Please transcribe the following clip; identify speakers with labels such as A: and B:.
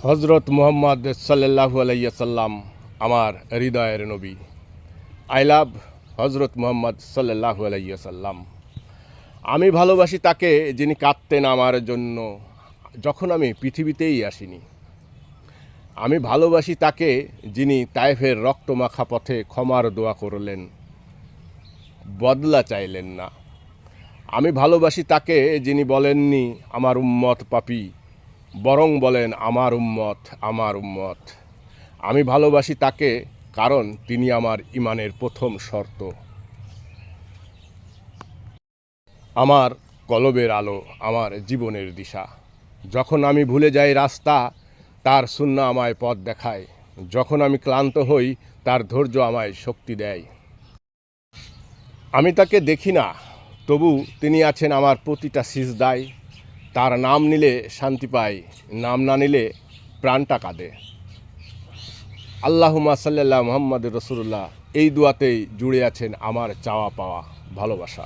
A: হজরত মুহাম্মদ সাল্লাল্লাহু আলাইহি সাল্লাম আমার হৃদয়ের নবী। আই লাভ হজরত মুহাম্মদ সাল্লাল্লাহু আলাইহি সাল্লাম। আমি ভালোবাসি তাকে যিনি কাঁদতেন আমার জন্য যখন আমি পৃথিবীতেই আসিনি। আমি ভালোবাসি তাকে যিনি তায়েফের রক্তমাখা পথে ক্ষমার দোয়া করলেন, বদলা চাইলেন না। আমি ভালোবাসি তাকে যিনি বলেননি আমার উম্মত পাপী, বরং বলেন আমার উম্মত আমার উম্মত। আমি ভালোবাসি তাকে কারণ তিনি আমার ঈমানের প্রথম শর্ত, আমার কলবের আলো, আমার জীবনের দিশা। যখন আমি ভুলে যাই রাস্তা, তার সুন্নাহ আমায় পথ দেখায়। যখন আমি ক্লান্ত হই, তার ধৈর্য আমায় শক্তি দেয়। আমি তাকে দেখি না, তবু তিনি আছেন আমার প্রতিটা সিজদায়। তার নাম নিলে শান্তি পাই, নাম না নিলে প্রাণটা কাঁদে। আল্লাহুম্মা সাল্লাল্লাহু মুহাম্মাদুর রাসূলুল্লাহ, এই দুয়াতেই জুড়ে আছেন আমার চাওয়া পাওয়া ভালোবাসা।